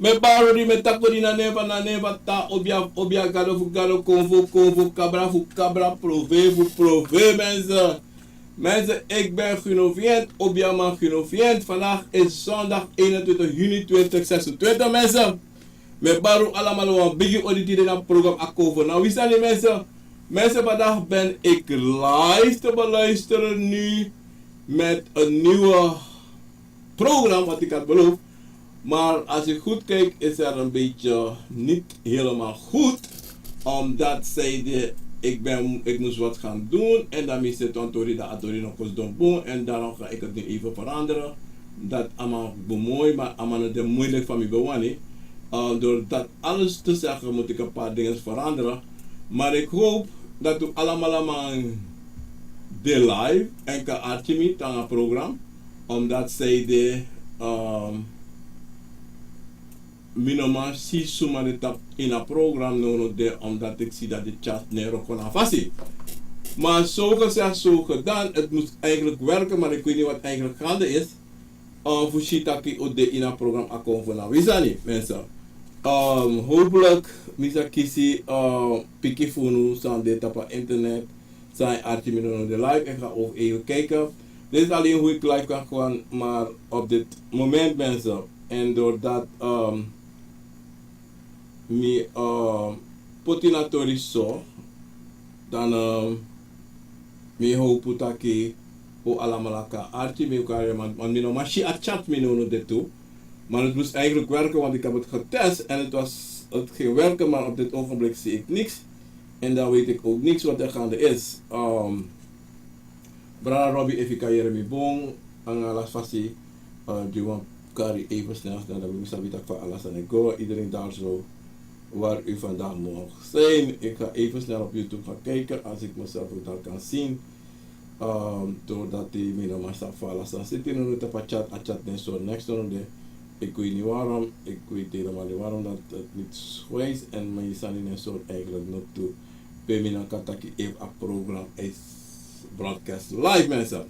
Me baro di me tako di na neva ta obia galo convo cabra prove mensen. Mensen, ik ben geïnnoveerd, Obiaman geïnnoveerd. Vandaag is zondag 21 juni 2026 mensen. Met Baru allemaal een biggie audit in het programma Akomfoe. Nou, wie zijn die mensen? Mensen, vandaag ben ik live te beluisteren nu met een nieuwe programma wat ik had beloofd. Maar als ik goed kijk is er een beetje niet helemaal goed. Omdat ik moest wat gaan doen en dan mis het Antori dat Antori nog eens doen en daarom ga ik het nu even veranderen. Dat allemaal bemoei, maar allemaal de moeilijk van mij bewaren. Door dat alles te zeggen moet ik een paar dingen veranderen. Maar ik hoop dat u allemaal de live en kan archie aan het programma. Omdat zij de minimaal zie zomaar in het programma nodig omdat ik zie dat de chat nero kon afvassen. Maar zo gezegd, zo gedaan, het moet eigenlijk werken, maar ik weet niet wat eigenlijk gaande is. Voor Shitaki in het programma Akomfoe. Nou, wie zijn die mensen? Hopelijk, misa kisi pikifunu zijn dit op internet, zijn archie de live en ga ook even kijken. Dit is alleen hoe ik live kan gaan, maar op dit moment mensen. En doordat mi potinatori so, dan mi hoop dat ik o alamalaka archie mi elkaar man mi no machi a chat mi no dit toe. Maar het moest eigenlijk werken, want ik heb het getest en het ging werken, maar op dit ogenblik zie ik niks. En dan weet ik ook niks wat er gaande is. Brada Robbie, even kijken mi bon, aan las fasi, die want kari even snel, dat we misschien van alles aan go. Iedereen daar zo waar u vandaag mag zijn. Ik ga even snel op YouTube gaan kijken als ik mezelf ook daar kan zien. Doordat die minimaal staat van alles aan zit in de chat en zo next door de. Ik weet niet waarom, ik weet helemaal niet waarom dat het niet zo is en maar je zal in een soort eigenlijk nog toe. Bij mijn kataki even een programma is broadcast live mensen.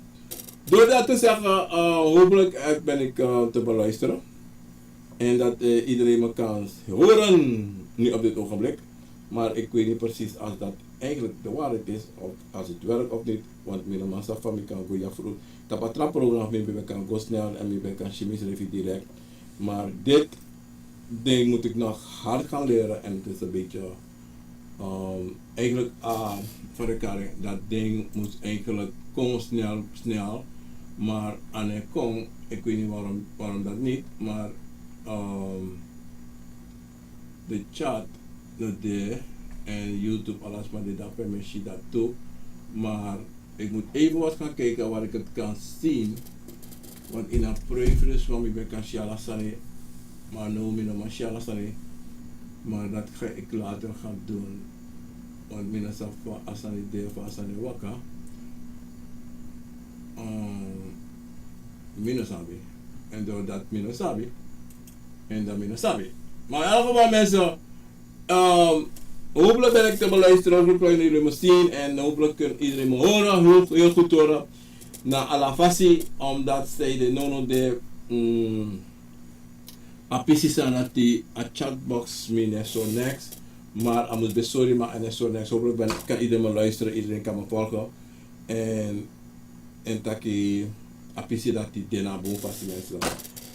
Door dat te zeggen, hopelijk ben ik te beluisteren. En dat iedereen me kan horen nu op dit ogenblik. Maar ik weet niet precies als dat eigenlijk de waarheid is, of als het werkt of niet. Want mijn massa van mij kan goeie vroeg. Dat patraprogramma mee kan go snel en mee kan chemisch even direct. Maar dit ding moet ik nog hard gaan leren en het is een beetje eigenlijk voor elkaar. Dat ding moet eigenlijk komen snel. Maar aan het komt, ik weet niet waarom dat niet, maar de chat, de en YouTube, alles maar die dat permissie dat toe. Maar ik moet even wat gaan kijken waar ik het kan zien. Want in een preference van mij kan Shala Sani, maar nu ben ik Shala Sani. Maar dat ga ik later gaan doen. Want mina safa asani de fa asani waka. Mina sabi. En door dat mina sabi. En dan mina sabi. Maar in elk geval mensen. Hopelijk ben ik te beluisteren. Hopelijk kunnen jullie me zien. En hopelijk kunnen iedereen me horen. Heel goed horen. Na alla fasi. Omdat zij de nono de. Apisi sana die a chatbox mine so next. Maar ik moet be sorry maar en zo next. Hopelijk kan iedereen me luisteren. Iedereen kan me volgen. En taki apisi dat die dena boven fasi mensen.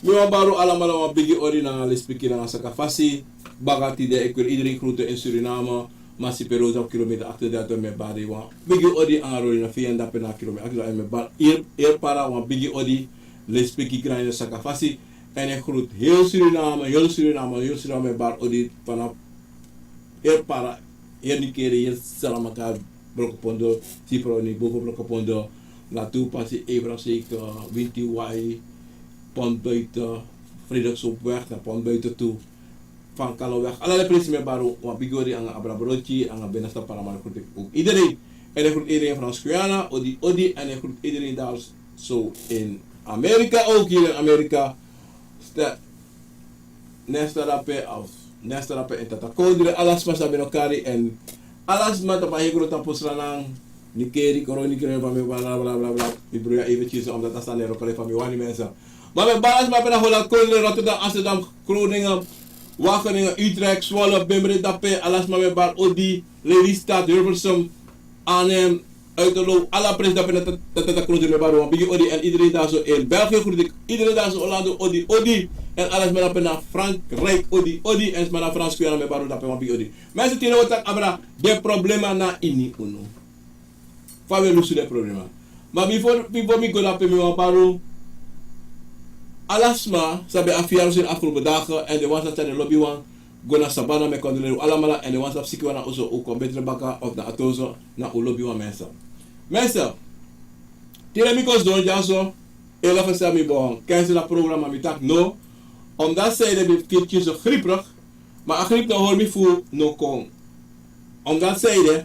Mijn baro allemaal een biggie original speaking aan Sakafasi. Bagati de ik wil iedereen groeten in Suriname. Massi Peroza op kilometer 38 met bari wan. Biggie odi aan roli na 34 na kilometer 38 met bar. Eer para wan biggie odi le speaking krijgen in Sakafasi. En ik groet heel Suriname met bar odi vanaf eer para. Eer die keren hier salamaka brokopondo. Tipro ni boven brokopondo. Laat passie even zeker winti wai. Pond buiten, Frederiksopweg naar Pond buiten toe, van Kaloweg. Allerlei prinsen met baro, want bigori aan Abrabrochi, aan Benasta Paramar groet ik ook iedereen. En ik groet iedereen van Guyana, Odi, en ik groet iedereen daar zo in Amerika, ook hier in Amerika. Nesta en Tatakodre, alles maar bij elkaar en alles maar dat je groot aan Posranang. Nikeri, Koronikeren van mij, blablabla. Ik probeer eventjes omdat dat staan er op van mij, mensen. Maar met balans maar bij de Holland, Rotterdam, Amsterdam, Groningen, Wageningen, Utrecht, Zwolle, Bimbre, Dape, Alasma, Bar, Odi, Lelystad, Hilversum, Arnhem, Uiterlo, alla pres Dape, dat klopt met Baron, Biggie Odi en iedereen daar zo in België groet ik, iedereen daar zo Orlando, Odi, Odi, en alles met Dape naar Frankrijk, Odi, Odi, en naar Frans Kuyana met Baron Dape, Biggie Odi. Mensen tienen wat abra, de problema na ini uno. Fawe lusu de problema. Maar before me go Dape, me Baron, alasma, sabi affaires in afgelopen dagen en de was dat in de lobby wan go naar Sabana met condoleren allemaal en de was dat zieken wan also ook om betere bakken of naar atozo naar de lobby wan mensen. Mensen, tira mi kos don jaso, ela fasa mi bon, cancel dat programma mi tak no, omdat zij de kindjes zo grieperig, maar griep nou hoor mi voel no kon. Omdat zij de,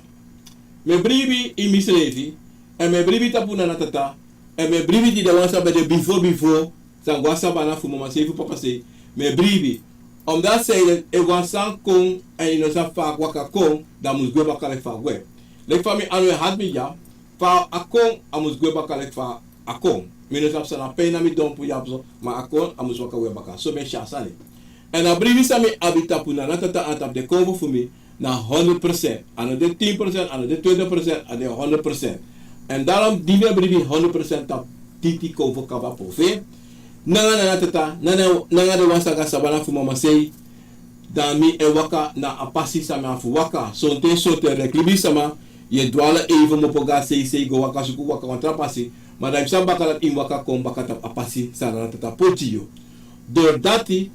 me bribi in mislevi en me bribi tapuna na tata en me bribi die de was bij de before San Guasabana voor mama zeven papa zei, me bribi. Omdat zij dat ik was san kon en je nog vaak waka kon, dan moet ik bakalek van we. Lek van mij aan we had me ja, van akon, dan moet ik bakalek van akon. Mijn nog zijn pijn aan me dompu ja zo, maar akon, dan moet ik waka we bakal. Zo ben je sani. En dan bribi sa me abitapu na natata antap de konvo voor me na 100%, aan de 10%, aan de 20%, aan de 100%. En daarom die we bribi 100% tap titi konvo kaba pove. Nanga de wasaka sabana fu mama sei dan mi e waka na apasi sama fu waka sonte reklibi sama ye dwala even mo poga sei go waka suku waka kontra pasi maar dan sam bakalat in waka kom bakata apasi sana tata potio door dati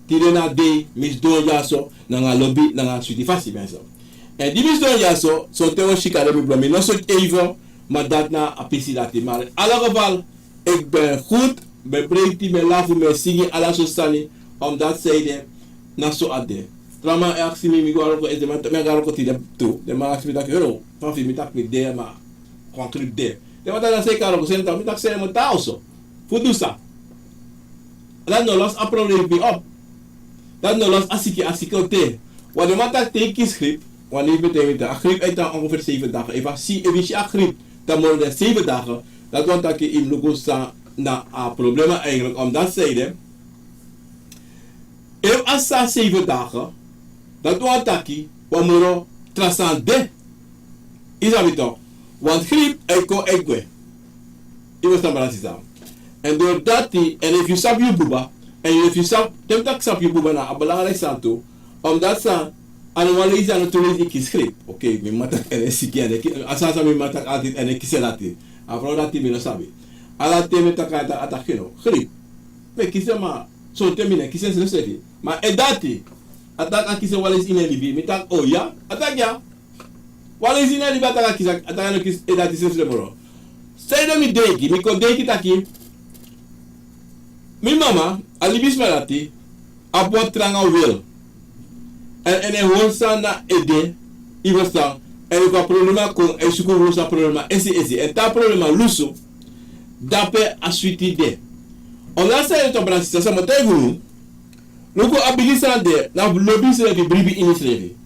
tirena de mis do yaso nanga lobby nanga suti fasi benso en die mis do yaso sonte o shikare mi blami no so even maar dat na apisi dati maar in alle geval ik ben goed bebreekti me lafu me singen alla sostani omdat zij de na so ade trama aksi mi go ko ede me garo ko tide tu de ma aksi tak hero fa fi mi tak mi de ma concrete de mata na sei karo ko senta mi tak sei mo tauso fudusa dan no los aprove bi op dan no los asiki te wat de mata teki script wanneer betekent de griep uit dan ongeveer 7 dagen even si griep dan more dan 7 dagen dat want dat je in lugosa na a problema eigenlijk omdat zeiden if asa 7 dagen dat we ataki we moeten trasande is dat toch want griep eko ekwe ik was dan samen en doordat die en if you sap je buba en if you sap dem tak sap je buba na belangrijk santo omdat sa anomali is natuurlijk ik is griep oké mi matak en siki en asa mi matak altijd en kiselati afro dat die mi no sabi ala teme takata atakino grip me kise ma so temine kise se seki ma edati ataka kise wala is inelibi mi tak oya ataka wala is inelibi ataka kise ataka no kise edati se bro say do mi deki mi ko deki taki mi mama alibis malati apot tranga wil en honsa na ede iwasa en ko problema con e suko rosa problema esi en ta problema luso dape asuiti de ona sa to brasisa sa motegu loko abilisa de na lobby se de bribi inisrevi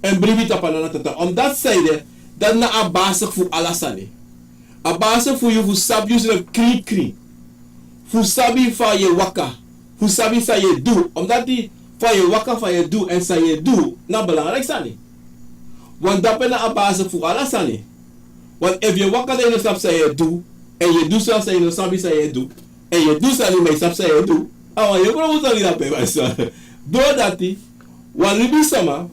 en bribi tapana na tata on that side dat na abase fu alasane abase fu you fu sabi se kri fu sabi fa ye waka fu sabi sa ye do on that di fa ye waka fa ye do en sa ye do na belangrijk sani want dape na abase fu alasane want if ye waka de no sab sa ye do en je doet zelfs en je sabi sa je doet en je doet zelfs niet mee sap sa je doet awa je kon moet niet dat bij zo doordat die wan libi sama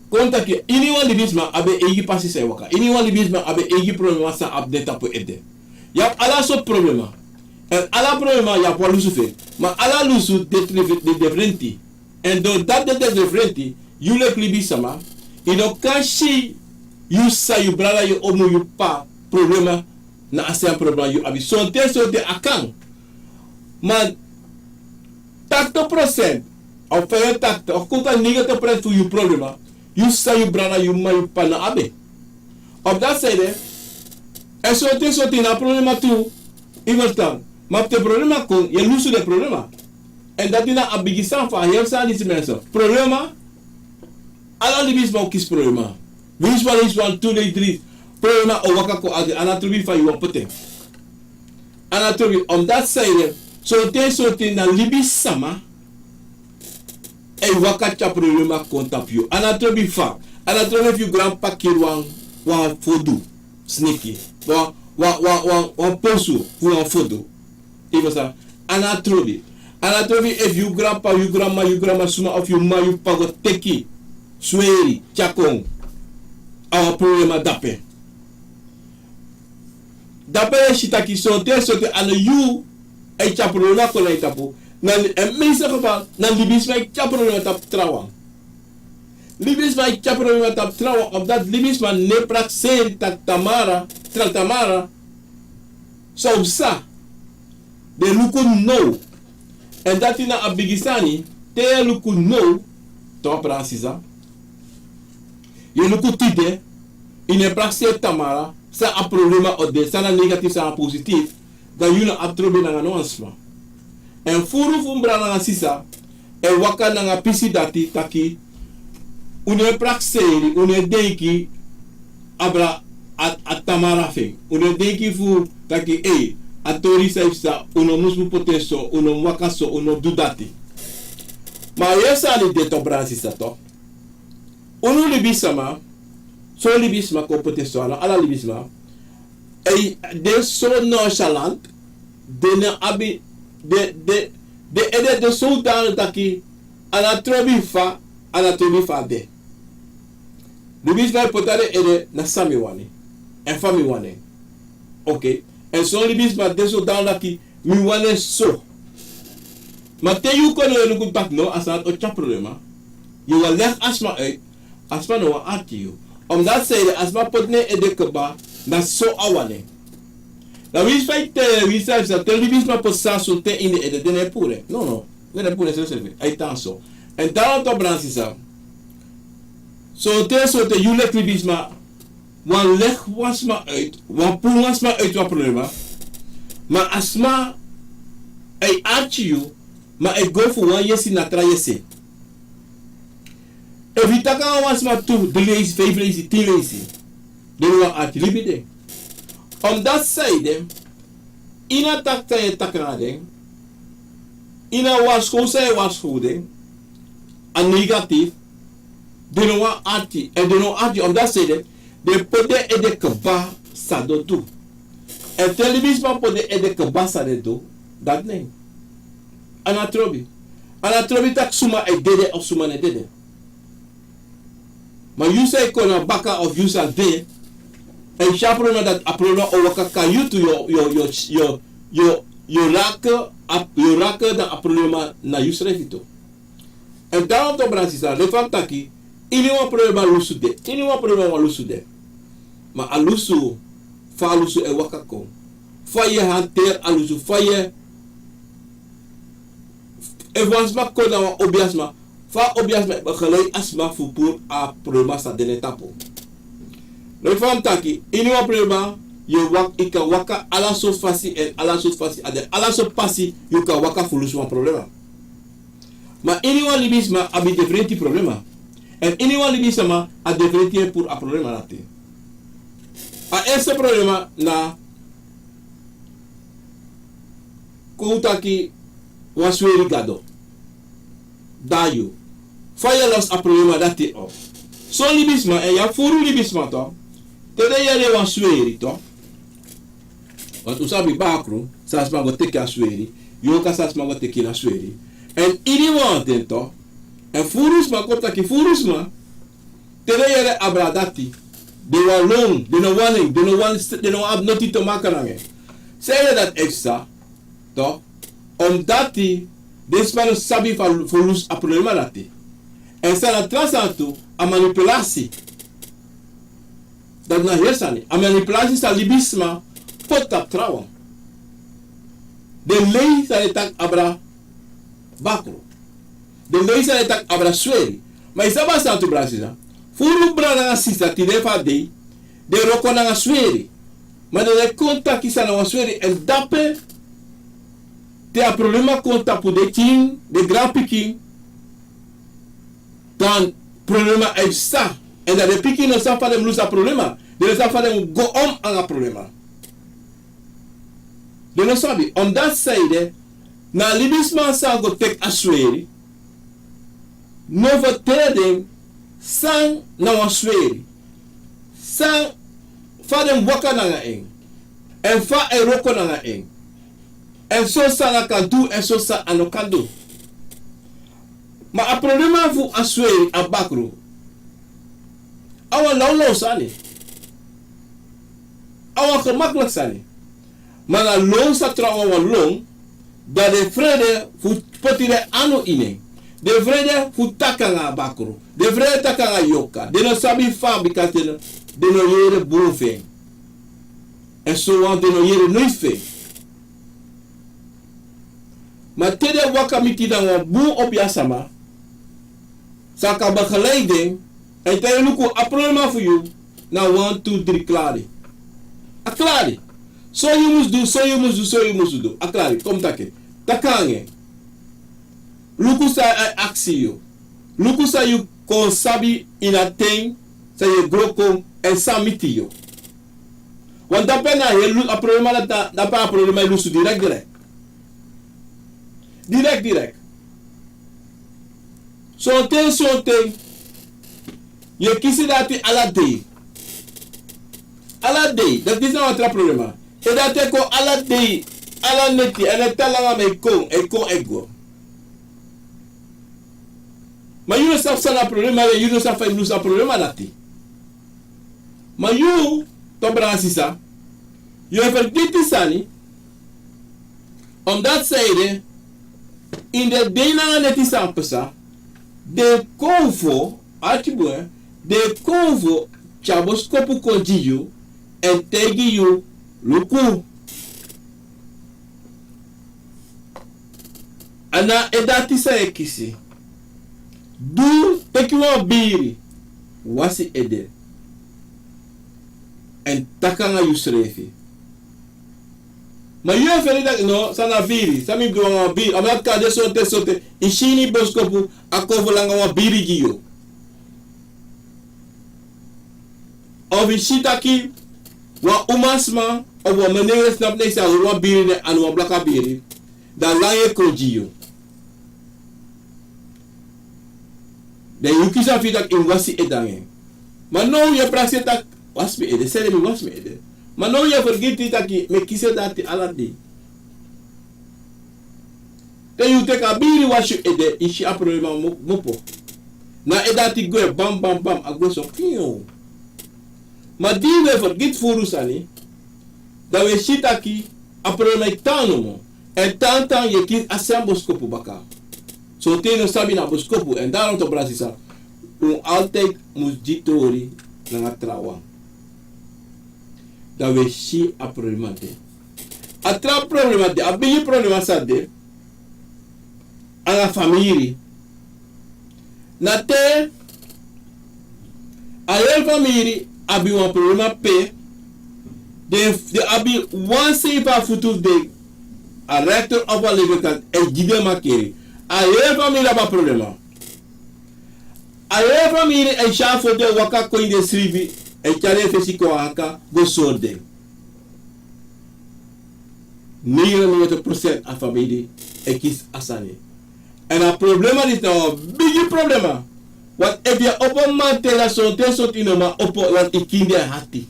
kontak je ini wan libi sama abe egi passi sa waka ini wan libi sama abe egi problema sa update tapo ede ya ala so problema en ala problema ya po lusu fe maar ala lusu de diffrenti en doordat de diffrenti you le libi sama ino kashi you sa you brala you omu you pa problema na asian problema you abi sonte akang man 80% of 85 of konta 90% voor je problema you say you brana you mai pana abe op dat zijde en sonte na problema tu ivertan maar te problema kon je lusu de problema en dat ina abigisan fa heel sa die mensen problema ala libis ma kis problema wins 1 2 3 problema o waka ko adi anatomi fa you pote anatomi on that side so te na libi sama e waka cha problema konta pio. Anatrobi fa. Anatrobi fi grand pakir wan fodu. Sneaky. Wan posu fu wan fodu. Even sa. Anatrobi. Anatrobi if you grandpa, you grandma suma of you ma you pago teki. Sweri, chakong. Awa problema dape. Dape shitaki sote ana you e cha problema kola itapo. En mensen geval, dan libis mij chapperen met op trouwen. Libis mij chapperen met op trouwen, omdat libis man ne praxen tak tamara, so sa. De luku no. En dat in a bigisani, te luku no, to praxisa. Je luku tide, in e praxen tamara, sa a problema o de, sa na negatief, sa na positief, dan jullie atrobe na anoansma. En furu fumbra na sisa e waka na pisi dati taki une praxeri une denki abra atamara fe une denki fu taki atori saisa uno musmu potenso uno wakaso uno dudati ma yesa ni de to bransisa to uno libisama so libisma ko potenso ala libisma de so nonchalant de na abi de ede de sultan taki anatrobi fa de de bisma potare ede na sami wane en fami wane okay en so libisma de sultan taki mi wane so ma te yu kono lu kuntak no asat o cha problema you will leg asma uit asma no ati you omdat zei de asma potne ede keba na so awane. La wie zei dat televisie possa solte in de ne pure. No, ne pure se serve. Ai tanso. En dan to bransi sa. So te you let libisma wan leg was ma uit, wan poel was ma uit wat problema. Maar asma ai archi you, maar ai go voor wan yesi na tra yesi. Evita kan was ma tu, de lees, 5 lees, 10 lees. De wan archi libide. On dat zijde, ina takta je takrading, ina waarschuwing, en negatief, de no arti, en de no arti, on dat zijde, de pode ede keba sado tu. En televisie pode ede keba sado tu, dat nee. Anatrobi tak suma e dede of suma ne dede. Maar you say kona baka of you say de. En ja problema dat a problema o waka ka you to your raka da a problema na you srevito. En daarom to bransisa le fantaki ini wa problema lusu de. Ini wa problema wa lusu de. Ma alusu fa alusu e waka ko. Fa ye hanter alusu fa ye evansma ko na wa obiasma. Fa obiasma gelei asma fu pour a problema sa de tapo. Le fam taki, ini wa problema, you ika waka ala so fasi en ala so fasi ade ala so pasi you ka waka fulus wan problema. Ma ini wa libisma abi diffrenti problema. En ini wa libisma a diffrenti pour a problema nate. A ese problema na koutaki wasweri gado. Dayo. Fire loss a problema dati o. So libisma e ya furu libisma to. Tede yere wan sweri to. Want usabi bakru, sas mago teki a sweri, yoka sas mago teki na sweri. En ini wanten to, en furusma kopta ki furusma, tede yere abradati, de wan long, de no ab noti to makarange. Zei dat extra, to, omdat desmano sabi furus a problema dati. En sa na transantu a manipulatie. Dat na heersani. A manipulatie sa libisma pot tap trouwen. De lei sa tak abra bakro. De lei sa tak abra sweri. Maar isaba sa tu brasisa. Furu brana na sisa ti defa de roko na sweri. Maar de conta ki sa na sweri en dape te a problema conta pu de ting, de grand piking. Dan problema é está. En dat de piki no sa fadem lusa problema. De no sa fadem go om aan a problema. De no sabi. Omdat zijde, na libisman sa go tek asweri. no vertreding sang na wan sweri. Sang fa den waka nanga eng. En fa e roko nanga eng. En so sa na kan do en so sa ano kan do. Maar a problema fu a sweri a bakro. Awa laulau sani. Awa gemakkelijk sani. Maar a long sa trawa wan long. Dat de vrede fu potire ano ine. De vrede fu takanga bakro. De vrede takanga yoka. De no sabi fa because de no yere boven. En zo want de no yere nooit fe. Maar tede waka miti dan wan boe op yasama. Saka begeleiding. En tede luku a problema voor you. Na 1, 2, 3 klari. A klari. So you must do, so you must do, so you must do. A klari, kom take. Takange. Luku sa aksi yo. Luku sa you kon sabi in a ting. Sa ye groko en sa miti yo. Want dat ben je a problema dat pa a problema lusu direct. Direct. So ting. Je kisi dati alla day. Alla day. Dat is nou een problema. E dat ko alla day. Alla neti. En het talanga me kon. E kon ego. Maar jullie saf sana problema. Jullie saf fa lusa problema dati. Maar you to brasisa. Je verdient sani. Omdat zij in de dena neti sampesa. De convo. Atibue. De convo. Chaboskopu konjiyu. En tegi you. Luku. Ana edati sa ekisi. Du teki wan beri. Wasi ede. En takanga you srefi. Maar je verder no sana biri. Sami do wan biri. Amat ka de sote. Ishini boskopu akovo langa wan biri giyo. Of ishitaki wa umasma of wa menere snap next ya wa biri ne anu wa blaka biri. Da lange krojiyo. De yukisa fitak in wasi edange. Maar nou je prasetak was me ede. Sede mi was me ede. Maar nou je vergeet dit aki me kise dati alla day. Then you take a biri wash you ede ishi a problema mopo. Na edati go bam agwe so piyo. Maar die we vergeet furu sani. Dat we shitaki a problema itano mo. En tantan je kies asem boskopu baka. So teno sabi na boskopu en daarom to brasisa. Altijd moest jitori na trawa. Dat we shi a problema de. A tra problema de. A bigi problema sa de. A la família. Na te. A el família abi un problema pe. De abi one seipa futu de. A rector of a legal e gide makeri. A el família ba problema. A el família e chafo de waka ko inde srivi. E chare fesi ko aka go sorde. 99% a família e kis asani. En a problema is nou een big problema. Want if je op een man tela zo'n soort inoma op want ik kinde hati.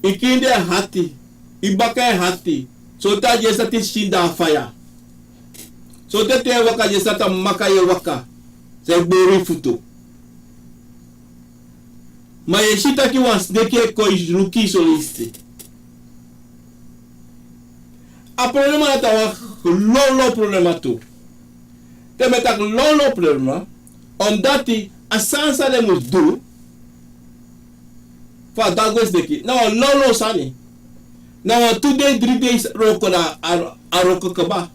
Ik kinde hati. Ik bakai hati. So dat je zat is shinda fire. So dat je waka je zat een makaye waka. Ze beri futo. Maar je shita ki was deke ko is ruki soliste. A problema dat was lolo problema tu. Te metak lolo problema. Omdat die asansa de moet doen. Fa dagos deki. Nou lolo sani. Nou 2 days 3 days roko na aroko kaba.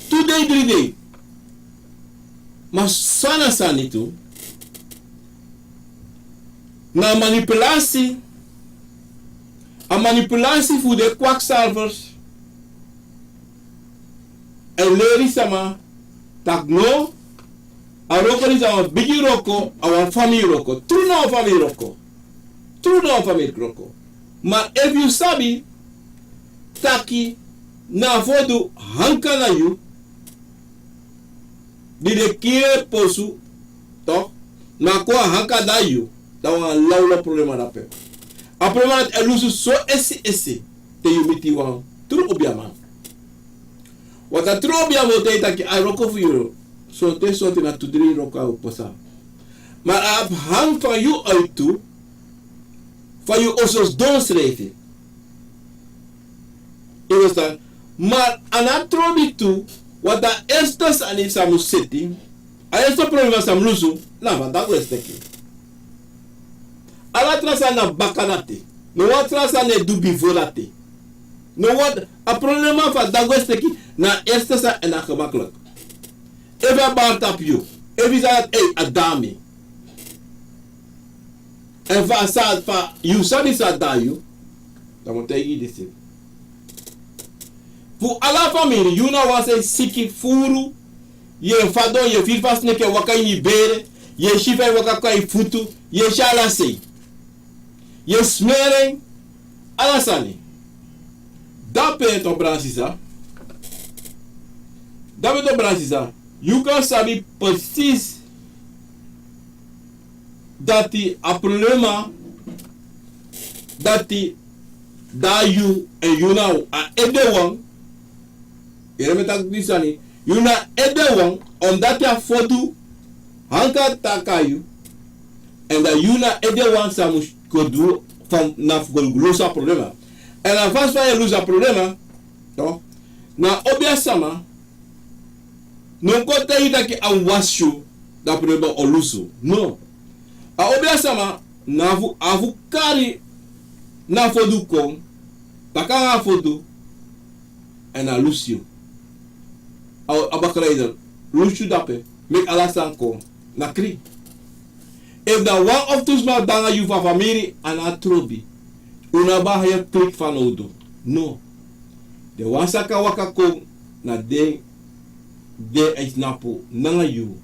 2 days 3 days. Mas sana sani tu. Na manipulatie. A manipulatie voor de kwakzalvers. En leri sama tak no a roko is our bigi roko our family roko true no family roko true no family roko maar if you sabi taki na fodu hanka na you di de kire posu toch na ko hanka da yu da wan lawlo problema da pe a problema e lusu so esi te yu miti wan tru obiama wata tru obiama te taki a roko fu yu so te na tudri roka o posa maar afhang van yu uit toe van yu osos donsreven Iwastan. Maar anatrobi tu, wat da estes ani samu seti, a este problema sam lusu, na vanda westeki. Ala trasa na bakanate, no wat trasa ne dubi volate. No wat a problema van da westeki na estes en na gemakkelijk. Even baart op you, even zegt adami. En van sa fa you sabi sa da you, dan moet je dit zien. Voor alle familie, you know wat ze siki furu, je fado, je filfas neke waka ini bere, je shifa waka kai futu, je shala sei. Je smering, alasani. Dat ben to brasisa. Dat ben to brasisa. You kan sabi precies dat die a problema dat die da you en you know a edewang you na edewang omdat ya fodu hanka takayu en dat you na edewang samu kodu van na losa problema en dan vast van je losa problema toch na obia sama non kote itaki an washu da problema o lusu no a obia sama na avu kari na fodu kom takanga fodu en na lucio abakreider lucio dape mek alasan kom na kri if da one of those ma danga you van familie ana trobi una ba ya klik van odo no de wasaka waka kom na de is napo nanga you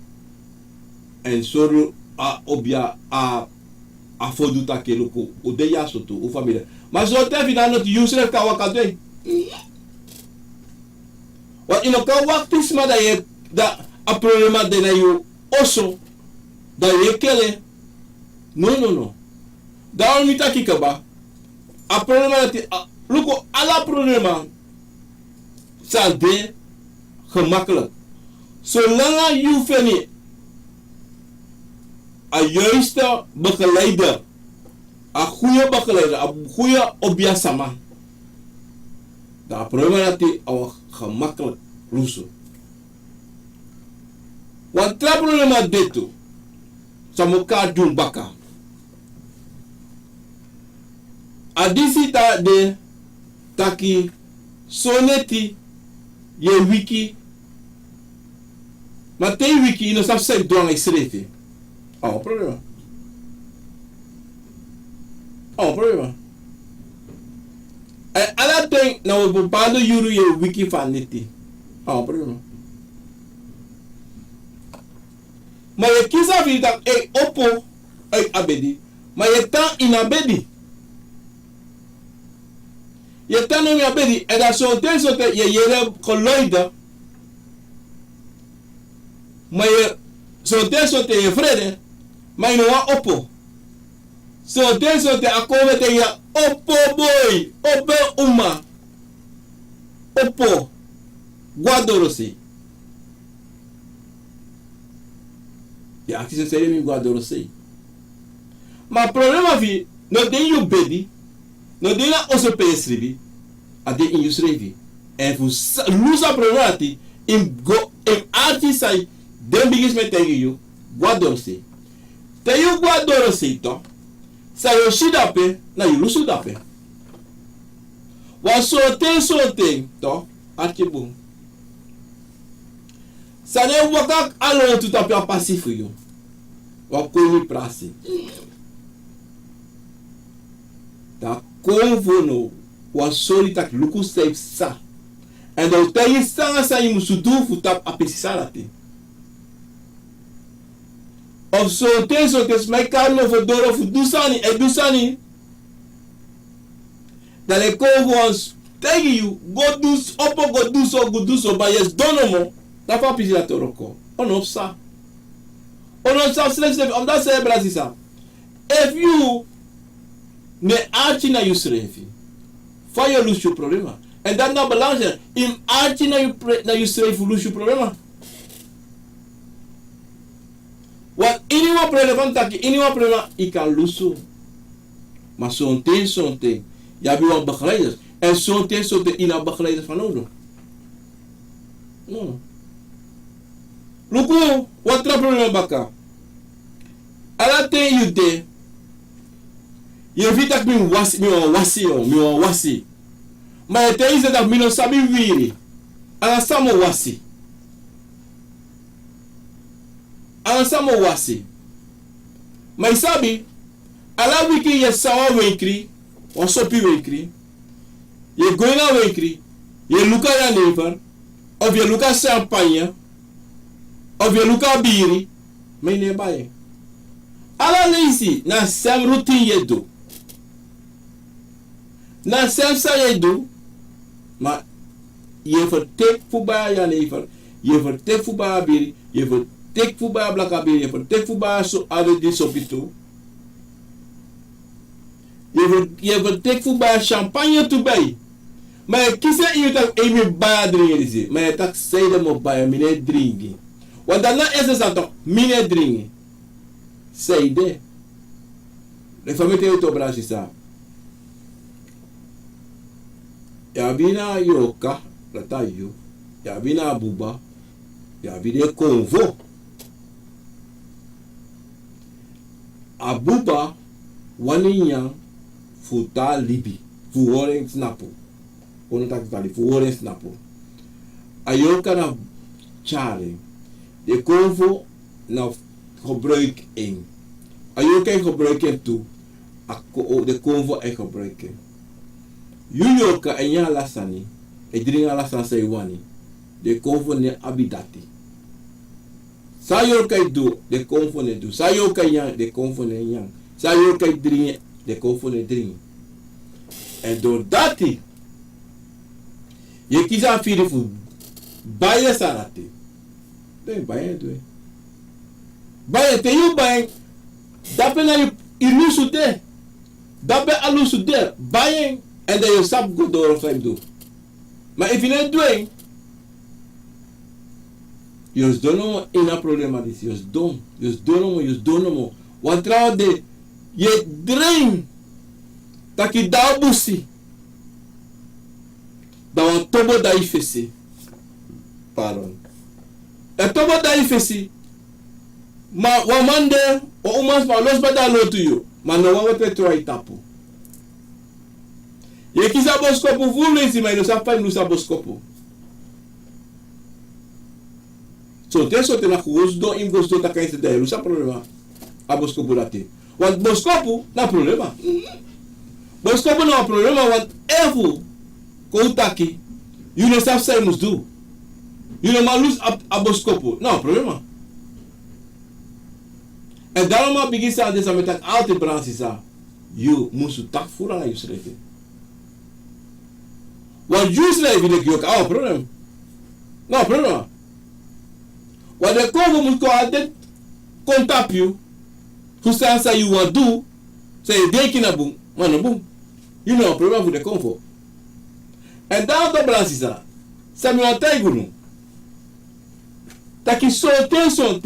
en soru a obia a fodu takeluko o de ya soto o família mas o te vida not useless ka wakadwe wa ino ka waktis ma da a problema de na you oso da yekele no da on mita kikaba a problema ti luko ala problema sa de gemakkelijk zolang you feni a juiste begeleider, a goede begeleider, a goede obiasama. Dat probleem dat hij al gemakkelijk lossen. Want dat probleem dat dit toe, zou elkaar doen baka. Adisita de taki soneti je wiki, maar te wiki in een sap dwang is schreven. Oh, problema. En alle dingen, nou, bepaalde juru je wiki van niet. Oh, problema. Maar je kiest af je dat, oppo, abedi. Maar je tan in abedi. Je tan in abedi. En dat zo'n je jere geluiden. Maar je zo'n je vrede. Maar je nou oppo. So te akome te ya oppo boy. Oppo uma. Oppo. Guadorosi. Ya aqui se seria mi guadorosi. Maar problema vi no den you bedi. No den na oso pesribi. Ade in you srevi. En fu lusa problema ti in go in arti sai den bigis me tegi you guadorosi. Te you guadorosi to. Sa yo shidape na you lusu dape. Wa soten to archibum. Sa ne wakak alo tu tapia pasifu yo. Wa komi prasi. Da konvono wa solitak luku safe sa. En do tayi sa yi musudu futap apisisarate. Of soten my carlo fodoro fu dusani e dusani. Dat le konvons tegi you go dus opo go duso but yes donomo. Dat van pisi dat oroko. Onopsa. Onopsa slecht. Omdat ze Brazisa. If you ne aartje naar je schrijft. Van je loes je problema. En dat nou belangrijk. In aartje naar je schrijft loes je problema. Want in ieder problema dat in ieder problema ik kan loesu. Maar zo'n ting. Je hebt wel begeleiders. En zo'n ting in een begeleider van nodig. No. Luku, wat er probleem baka? Alla ting you de. Je weet dat ik wasi. Maar het is dat ik sabi wiri. Alla samo wasi. Maar sabi, alla wiki je sawa wenkri, of sopi wenkri. Je goina wenkri, je luka ya never, of je luka champagne, of je luka beri, maar je baie. Alla leisi na sem routine je do. Na sem sa je do, maar je vertek fuba ya never, je vertek fuba beri, je vertek fuba blaka beri, je vertek fuba so ade di sopito. Je vertek fuba champagne to bij. Maar kiezen je dat even bij drinken. Maar je tak zei dat mo bij mine drinken. Want daarna is het toch mine drinken. Zei de. De familie uit Obrasi sa. Ya bina yoka, lata yo. Ya bina buba. Ya bina konvo. Abuba waninya futa libi. Fuoren snapu. Ono tak tali fuoren snapu. Ayoka na chare. De konvo na gebruik in. Ayoka gebruiken toe. De konvo en gebruiken. Yuyoka en ya lasani. E dringa lasan say wani. De konvo ne abidati. Sayoka do de konvo ne do. Sayoka yang de konvo ne yang. Sayoka dringa de konvo ne dringa. En door dat je kies aan vieren voor baie sanate. Ben baie doe. Baie te you baie. Dat ben je ilusu de. Dat ben alusu de. Baie en dan je sap go door of hem doen. Maar if je niet doet, je doet in een probleem is. Je doet. Want trouw de je drink dat je daar busi. Dat we tobo da ifesi. Pardon. E tobo da ifesi. Ma wamande o umas pa los bada lotu yo. Ma no wawe petro ai tapu. Ye kisa boskopu vule si ma ino sa pa ino boskopu. So te na kuos do im gos do ta kaise da ilo sa problema. A boskopu dati. Want boskopu na problema. Boskopu na problema want efu Koutaki, you know self say must do. You know maar lose a boskopo. No problema. En daarom maar begin ze aan deze met dat altijd branches aan. You moest tak voeren aan je schrijven. Want je schrijven ik ook al probleem. No problema. Want de kovo moet ko altijd contact you. Hoe say you want do? Say denk na boom, maar no boom. You know problema voor de convo. En dan de Brazisa, Samuel Taigunu, dat je zo'n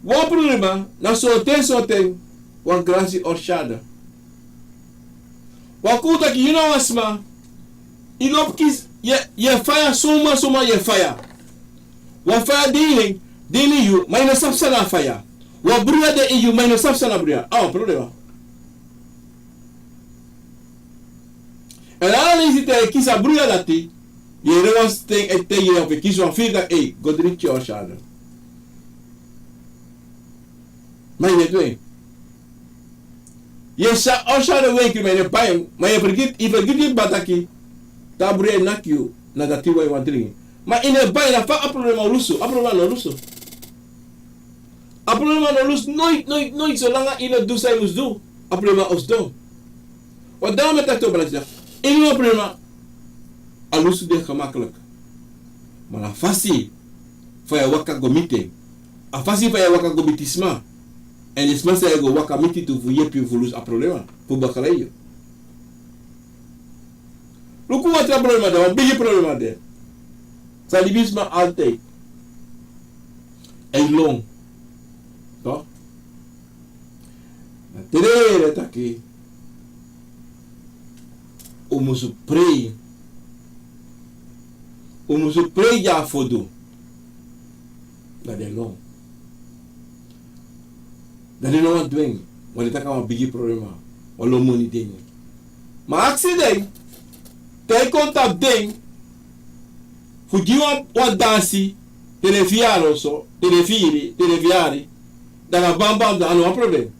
wat problema, na zo'n wat gracie orchada. Wat goed dat je nou asma, je loopt kies, je fire, soma je fire. Wat fire ding you, maar je sapsa na fire. Wat broer de in you, maar je sapsa na broer. Ah, problema. En dan is het kies a broer dat je rewas tegen je op kies van vier dat go drink je orchada. Maar je weet. Je sa orchada week met je pijn, maar je vergeet die bataki. Dat broer nak you na dat je wil drinken. Maar in een pijn dat va problema luso, a problema no luso nooit zolang in het doe zij moest doen. A problema os doen. Wat dan met dat te in een problema, alles is gemakkelijk. Maar la fasi, Faya waka gomite. A fasi faya waka gomitisma. En desma sa go waka miti tu fu yepi fu luz a problema. Fu bakalayo. Luku watra problema de, wan bigi problema de. Sa libisma altijd. En long. Toch? Na tere taki. O musu pray. O musu pray ja fodo. Dat is long. Dat is nog wat dwing. Want dit kan een big probleem. Want lo money ding. Maar accident. Hij komt op ding. Voor die wat dansie. Televiaro zo. Televiari. Dan een bam dan een probleem.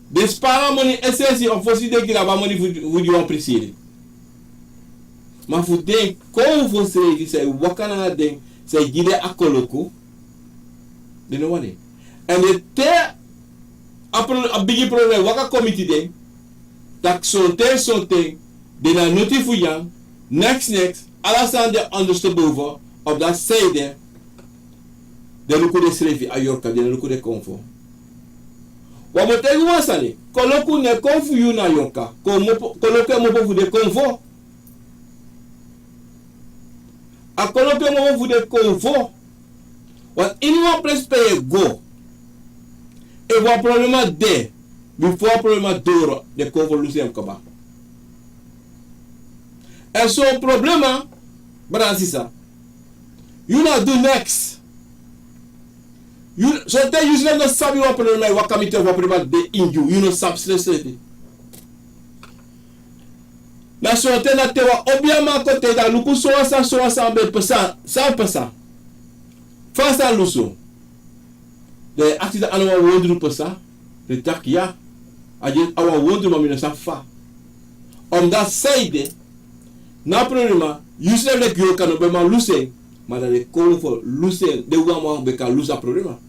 Dus para money essentie of voorzien de gira money voor die wat precies. Maar voor ding. Kom voor ze. Zij wakken aan het ding. Zij gide akoloko. De no one. En de te a big problem waka committee ding. Tak sonte de na notifu yang next alla de underste boven op dat zijde de luku de schreef a yorka de luku de konfo. Wa mo te wasani koloku ne konfu yu na yorka koloku mo po de konfo. A koloku mo po de konfo. Want anyone place pay go. E wa problema de before problema doro de convolution kaba. En so problema Bransisa. You not do next. You so they usually not sabi wa problema wa committee wa problema de in you no substance. Na so te na te wa obiama ko te da luku so asa be pesa 100%. Face à Losu, de accident à la wondru pesa, de takia, a dit à la wondru mamina sa fa. Dat side, na problema, usually le kyo kano be ma luse, maar dat de kom voor luse, de wama be kan luse problema.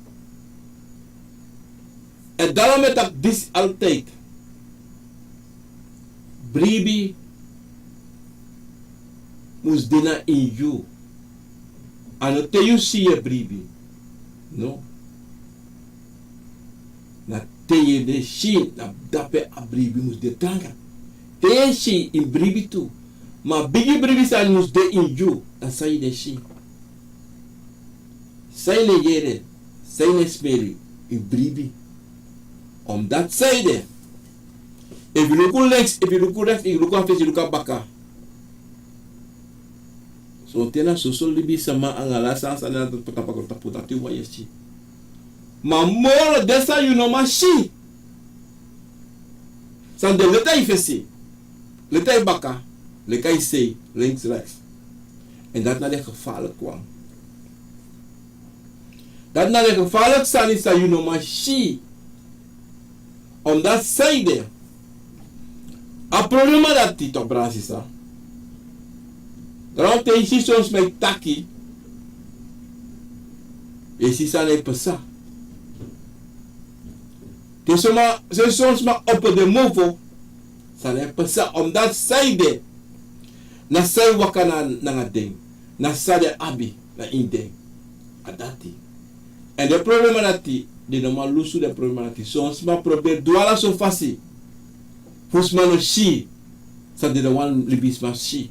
En daarom met dat dis altijd, bribi, moest dina in you. Ano te you see a bribi. No. Na te ye de shi na dape a bribi mus de tanga. Te ye shi in bribi tu. Ma bigi bribi sa mus de in you. Na sa de shi. Sa ne yere. Sa ne speri in bribi. Dat zijde. If you look links, if you look left, if you look face, you look baka. So tena sosol libi sama angala sansa na puta tu wa yeshi. Ma moro desa you no ma shi. San de leta ifesi. Leta baka. Leka say links rechts. En dat na de gevaarlijk kwam. Dat na de gevaarlijk san is you no ma shi. Dat zijde. A problema dat tito Bransisa. Daarom te je soms met teki. Je ziet aan het pesa. Te soms maar op de movo. Zijn het pesa. Dat zijde. Na zij wakan na nga ding. Na zij de abi. Na in ding. Adati. En de problema dat die. De normaal Losu de problema dat die. Soms maar probeer douala zo fasi. Fusma no shi. Sa de wan libis ma shi.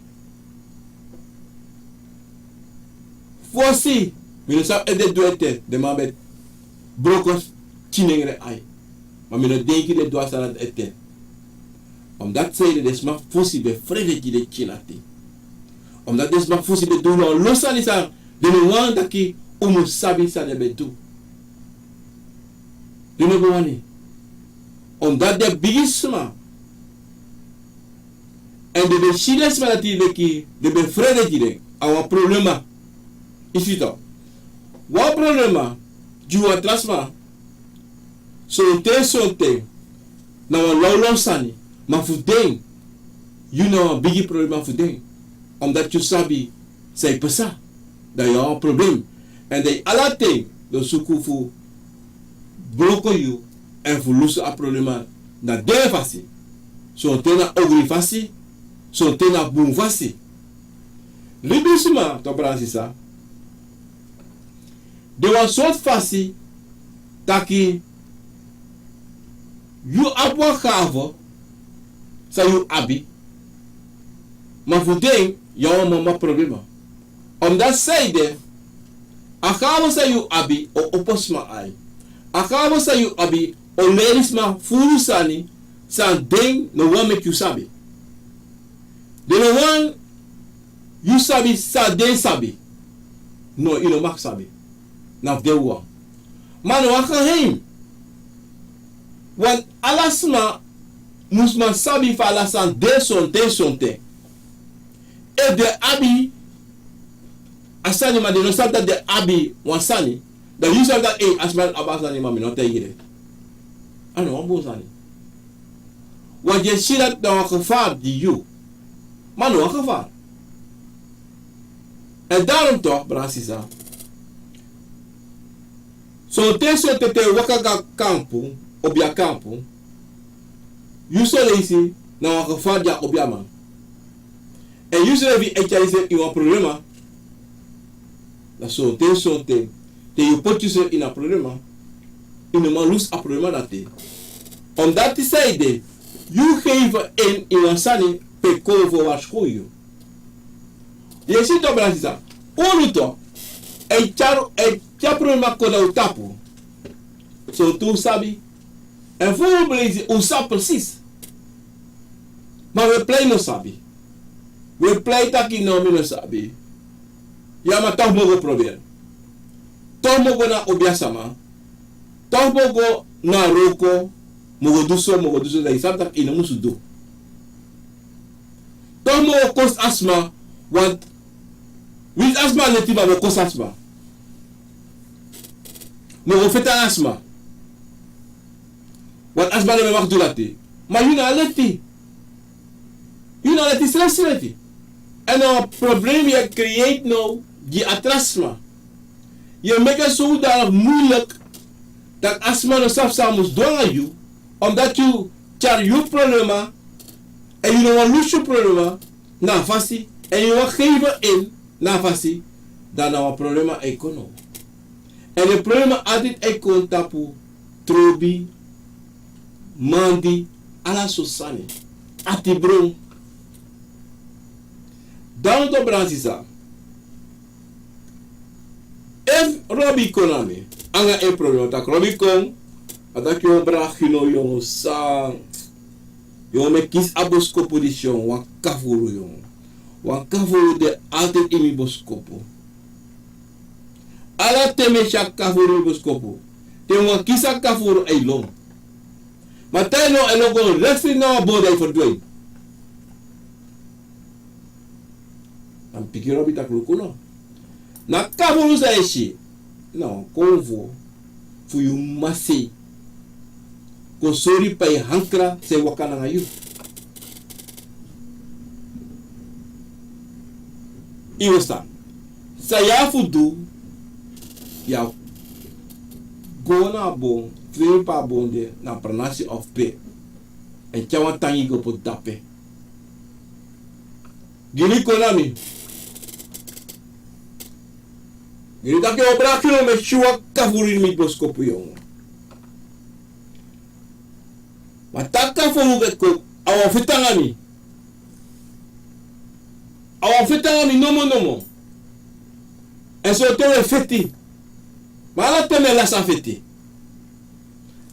Fosi, we sap ede doete de mabet brokos chinengre ai. Maar we denken de doa salat ete. Dat zijde des ma fosi be frede ki de chinati. Dat des ma fosi be do no losani sa de no wan daki umu sabi sa de be do. De no wani. Dat de bigisma. En de chiles malati de ki de be frede ki de awa problema. Ici donc, wat problema, juwa trasma, sonte, na wan laulon sani, ma fudeng, you know a bigi problema fudeng, omdat you sabi, say pesa, dat je een probleem, en dat alla ting, do suku fu, bloko you, en fu lusu a problema, na de fasi, sonte na ogri fasi, sonte na boom fasi, libisuma, to Bransisa, De een soort fasie taki you abwa gave sa you abi. Maar voor ding, jouw mama problema. Omdat zij de akabo sa you abi o oposma ai. Akabo sa you abi o lerisma furusani sa ding no one make you sabi. De no one you sabi sa ding sabi. No, you no mak sabi. Na de one. Man waka heen. Want alasma musman sabi fa alasan de sonte. E de abi asani ma de no sabta de abi wansani. Da you sabta asman abasani ma mi no te yire. Ano wambo sani. Want je shira da waka di you. Man waka fa. En daarom toch, Brasisa. So te waka kampu, obia kampu. You so lazy na waka fa dia obia man. En you so vi ese in problema. Na so te you put yourself in a problema. In a man lose a problema dat te. Omdat te zeide, you geven in een sani pe kovo waarschuwen. Je ziet op Brasisa. Oruto. E problema koda o tapu. So tu sabi. En voor blaze o sabe precies. Maar we play no sabi. We play taki no mi no sabi. Ja maar toch mogen proberen. Toch mogen na obiasama. Toch mogen na roko. Mogen duso da isab tak ina musu do. Toch mogen kost asma. Want with asma letiba mo kost asma. Mogen feta asma. Want asma ne me mag dulati. Maar you na leti. You na leti stress. En een probleem je creëert nou die atrasma. Je maakt het zodanig moeilijk dat asma no safsa moet doen aan je, omdat je char je problema en je wil los je problema na fasi en je wil geven in na fasi dan een problema econo. En het problema altijd econ tapu trobi mandi ala sosani atibron. Dan to Brasisa. If Robbie Konami, anga e problema tak Robbie Kon, atak yo brachino yo sang, yo me kis aboskopo di shon, wan kafuru yo, wan kafuru de altijd imi boskopo. Ala teme shak kafuru boskopo, te wan kisa kafuru e long. Maar tay no eno kon refri na bodai verdwijn. An piki Robbie tak lukuno. Na kavolu sa eshi. No, konvo. Fu yu masi. Ko sori pai Hangkra se wakana ngayu. Iwesta. Saya fudu. Ya. Gona bon. Tweepa bonde. Na pranasi of pe. En chawa tangi go po dape. Gini konami. Gini tak yo brakino me shua kafurin mi boskopu yung. Mataka fuhugat ko awa fitangami. Awa fitangami nomo. En so tewe feti. Mala teme la sa feti.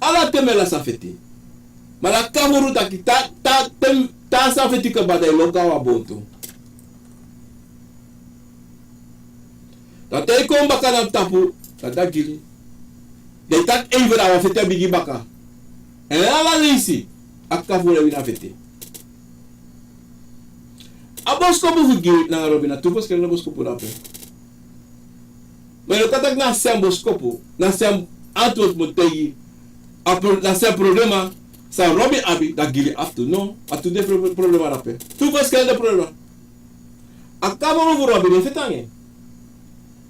Ala teme la sa feti. Mala kafuru taki ta sa feti ka badai loka wa bonto. Dat hij komt bakken aan tapu, dat gili. De tak even aan fete bigi baka. En ala lisi, akka fule wina fete. Aboskopu fugi na robina, tu bos kena boskopu dape. Maar katak na sem boskopu, na sem antwoord mo teki, na sem problema, sa robi abi dat gili aftu no, atu de problema dape. Tu bos kena de problema. Akka mo robi de fetange.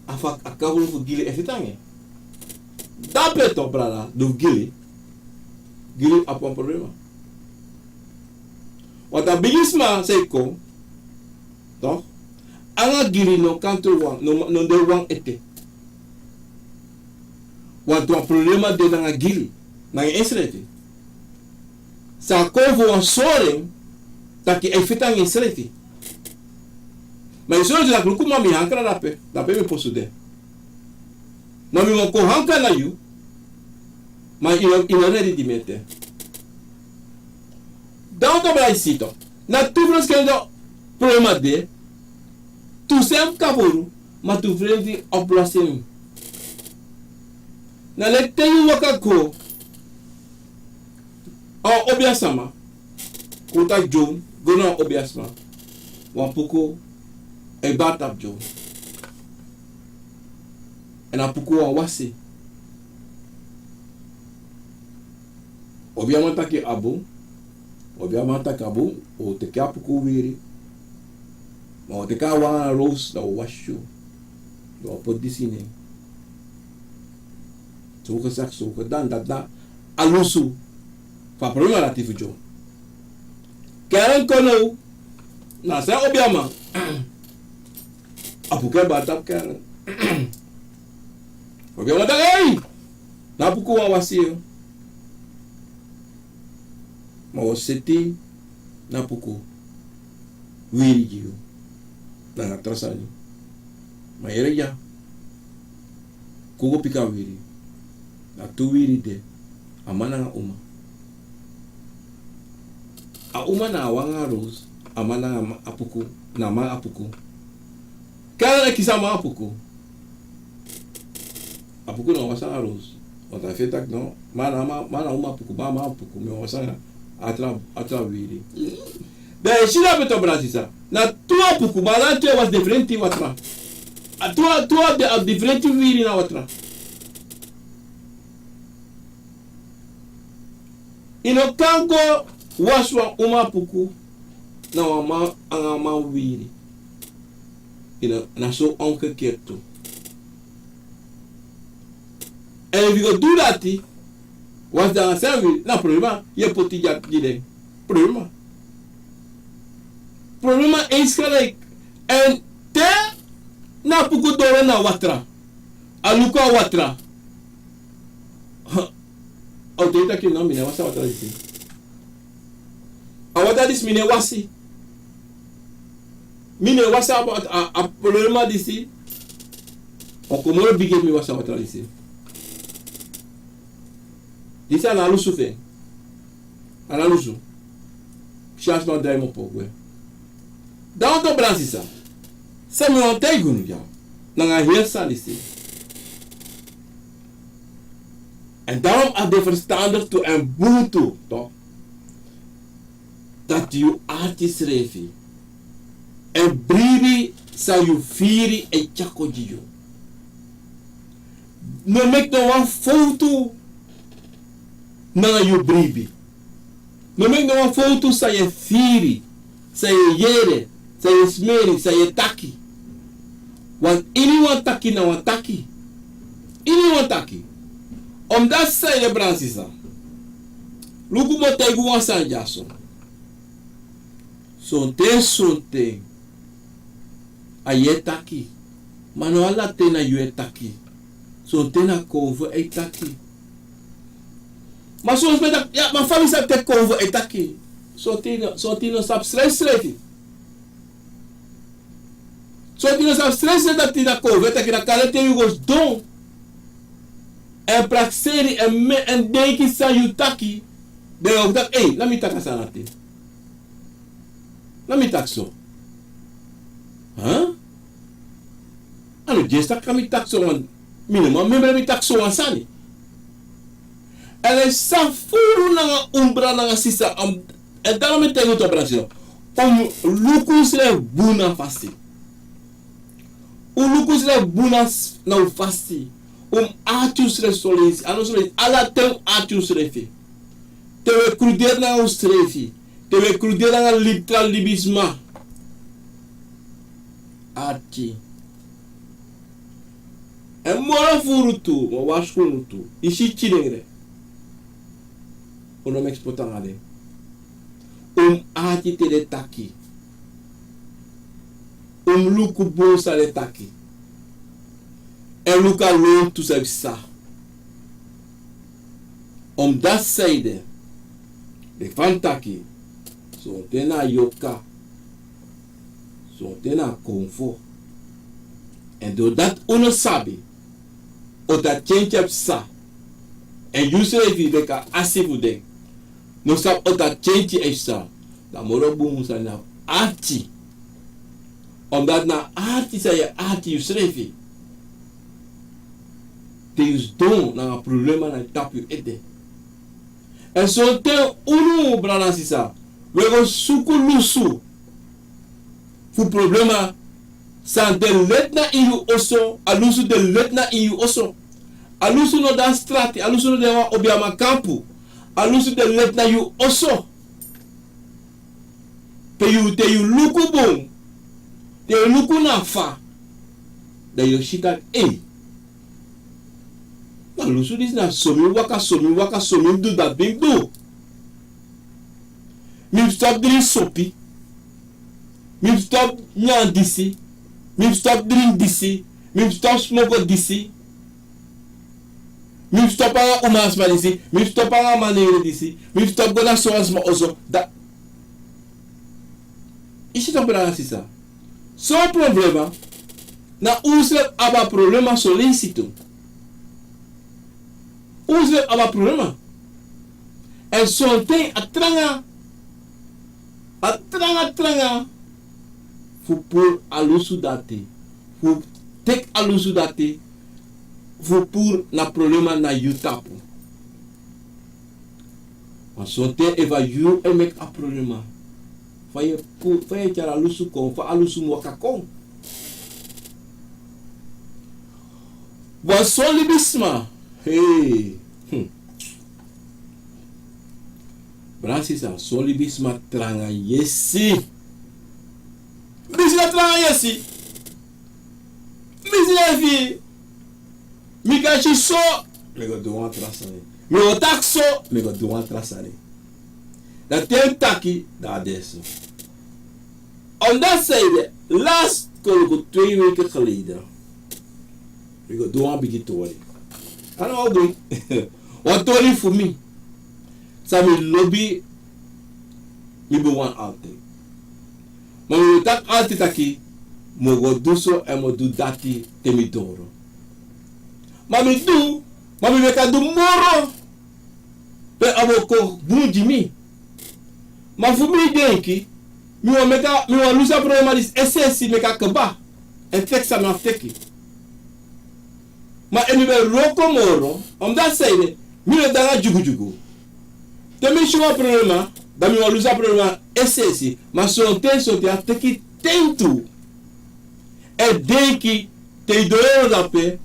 Afak akabulu fu gili efitange. Dape to brada do gili apa problema. Wata bigisma seiko toch? Anga gili no kanto wang no de wang ete. Want o problema de nanga gili, nanga insreti. Sa Akomfoe een soring, dat je even aan insreti. Maar je zult dat luku mami Hangkra dape me posude. Mami mo ko Hangkra na you, maar ino ready di mete. Dan to brai sito. Na tu vros que do problema de, tu sem kaboru, maar tu vreemdi oplossing. Na le tenho wakako. O obiasama. Kota John, gona obiasma. Wapuko e batap John. En apuko wa wasi. Obviamente que abu. Obviamente que abu o te que apuko wiri. O te ka wa rose da washu. Do put this in. Zo gezegd, zo gedaan, dat a Losu. Van problema relatief jo. Keren kono. Na se obiama. Apuke batap keren. Obiama tak hey. Na apuku wa wasi. Ma wasiti na apuku. Wiri jiyo. Na ngatrasani. Ma yere ya. Kugo pika wiri. Na tu wiri de. Amana nga uma. A uma na wanga rose. Amana nga apuku. Na ma apuku. Kaya na kisa ma apuku. Apuku na wasa nga rose. Want I feel like no. Mana uma apuku. Ma apuku. Me wasa nga. Atra wiri. De shira beto brasisa. Na tu apuku. Ma na tu was diffrenti watra. Tu diffrenti wiri na watra. Ino kanko waswa uma puku na wama angama wiri. Ino na so omgekeerd toe. En if you go do that, was dan zijn we na problema je potija jide. Problema. Problema is gelijk. En te na puku dole na watra. Aluka watra. O te ita ki no mine wasa watra disi. A wata dis mine wasi. Mine wasa a problema disi. O komoro biget mi wasa watra disi. Disi ana Losu fe. Ana Losu. Chas no dai mo pogwe. Da onto bransisa. Se mi on te gunu ya. Nanga heersa disi. En daarom is de verstander toe en boel toe, toch? Dat je artist revi. En bribi sa je viri en chako jiyo. No mek no one foto na je bribi. No mek no one foto sa je viri, sa je yere, sa je smeri, sa je taki. Want anyone taki na one taki. Anyone taki. Omdat zij de bransisa. Lugu mo tegu wan san jaso. Sonte. Aye taki. Mano ala te na yue taki. Sonte na kovo e taki. Maar soms met dat, ja, mijn familie staat te kovo e taki. Sonte sap stress. Sonte sap stress dat die na kovo e taki na kalete yu gos don. En prakseri en deki sa yutaki. De ook dat, hey, laat me taka sanati. Laat me tak so. Huh? Ano, jesta kami tak so wan. Minimum, me tak so wan sani. En sa furu nga umbra nga sisa. En daarom me tengo to brasilo. Lukus le buna fasti. Lukus le buna na fasti. Atius resolens, anosoles, alla tem atius refi. Te we cruder na ons refi. Te we cruder na literal libisma. Ati. En mora furutu, mo wasfurutu. Ishi chilengre. Onom expotangale. Ati te de taki. Luku bosa de taki. En luka loon tu sa bisa. Om dat zijde, de van taki, zo tena yoka, zo tena Akomfoe. En doordat uno sabi, o dat change sa, en usually we ka asifu ding, no sab o dat change is sa, dan moro boom sa na arti. Omdat na arti sa je arti usually. Te is don na een problema na tap je ete. En zo te unu brana sisa, we go suku Losu. Fu problema san de letna in Yu Oso, a Losu de letna in Yu Oso. A Losu no dan strati, a Losu no de wa obiama kampu. A Losu de letna Yu Oso. Te yu luku bon. Te yu luku na fa. De yu shika na Losu dis na somi waka do dat big do. Mi stop drink sopi. Mi stop nyan disi. Mi stop drink disi. Mi stop smoke disi. Mi stop anga umasma disi. Mi stop anga manere disi. Mi stop gona soas ma ozo. Da. Isi to bra sisa. So problema na usle aba problema solicito. Usle aba problema. En so tem atranga fu pour a Losu date. Fu tek a Losu date. Fu pour na problema na yutapu. Maar so tem eva yu e mek a problema. Faye tjara Losu kon, fa a Losu mwaka kon. Was so libisma. Hey. Brasisa, solibisma tranga yesi. Bisina tranga yesi. Bisina fi. Mikachi so. Me go do one trasane. Me go tak so. Me go do one trasane. Dat ten taki, da adesso. On dat side, last go 2 weken geleden. Me go do one biggie tori. I know how what tori for me. Sami lobby mi be wan alte. Maar we tak altijd taki mo go do so en mo do dati te mi doro. Maar mi meka do moro. Pe aboko bunji mi. Maar voor mi denki mi wa lusa problema dis essensi meka kaba. En teksa na teki. Maar en mi be roko moro, omdat zijde mi le danga jugu. Temi shuma problema, da mi wa lusa problema essensi, maar sote a teki tentu. E denki te idoero da pe,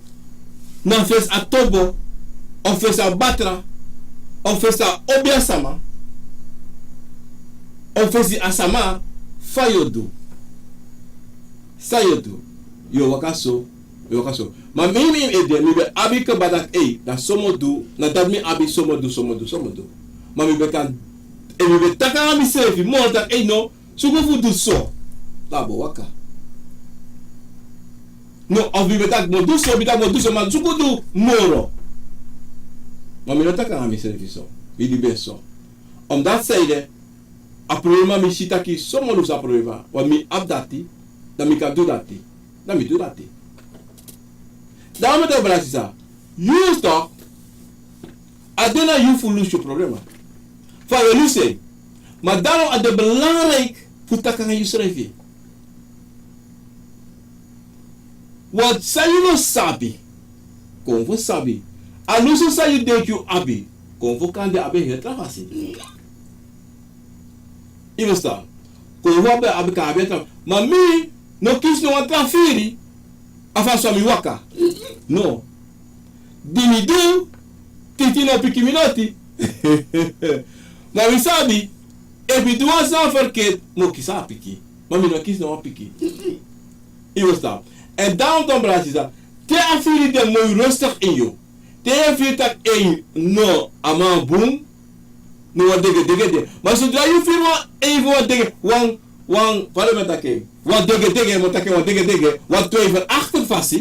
nan fes a tobo, on fes a batra, on fes a obiasama, on fes a sama, fayodu. Sayodu. Yo wakaso. Ma mi ede mi be abi ke badak da somodu, na dat mi abi somodu. Ma mi be kan e mi be taka mi sefi mo dat no sugo fu du so. La bo waka. No, of mi be tak mo du so ma sugo du moro. Ma mi no taka mi sefi so. Mi di be so. Om dat zijde a problema mi sitaki somodu sa problema. Wa mi abdati, da mi kan do dati. Da mi do dati. Daarom met de Brazisa, you stop, adena you voor Losu problema. Van je Losu, maar daarom is het belangrijk voor dat kan je schrijven. Wat zij je nog sabi, kom voor sabi. En Losu zij je denk je abi, kom voor kan de abi heel travasi. Je verstaan? Kom voor abi kan abi travasi. Maar mi, no kies no trafiri. Afa swami waka. No. Dimi do. Titi no piki minoti. Ma mi sabi. Ebi duwa san verkeerd. Mo kisa piki. Maar mi no kis no piki. Je verstaan. En daarom dan Brazisa. Te afiri de mooi rustig in jou. Te afiri tak in no ama boom. No wat dege. Maar zodra je firma even wat dege. Wang. Wat met dat king? Wat dege, wat 2 van 8 vast.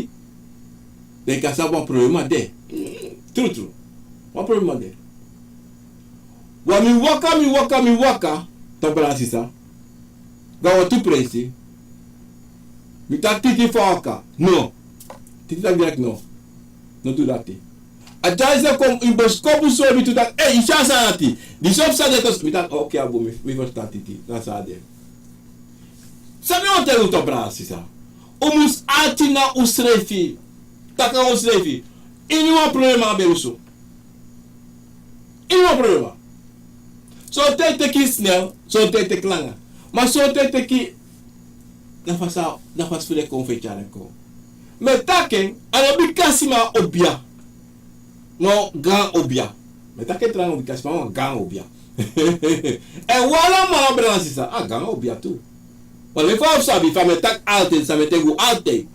Dan kan ze een probleem de. True. Wat probleem de? Wa mi waka. Tabra sisa. Gawa tu presi. Mi tak titi faka. No. Titi tak direct no. No do that. Ajaisa kom imboskopu so mi tu tak isha sanati. Di sop sa de tos mi tak okay abo mi verstaan titi. Na sa de. Sabi o te uto bra sisa. Umus ati na usrefi. Taka usrefi. Inuma problema beruso. Inuma problema. So te teki snel, so te teki langa. Maar so te teki na fas fule konfetjare ko. Me taken anobi kasima obia. No gan obia. Me taken trang obi kasima gan obia. En wala ma bra sisa, gan obia tu. Wala fa sabi fa me tak altijd sa me tegu altijd.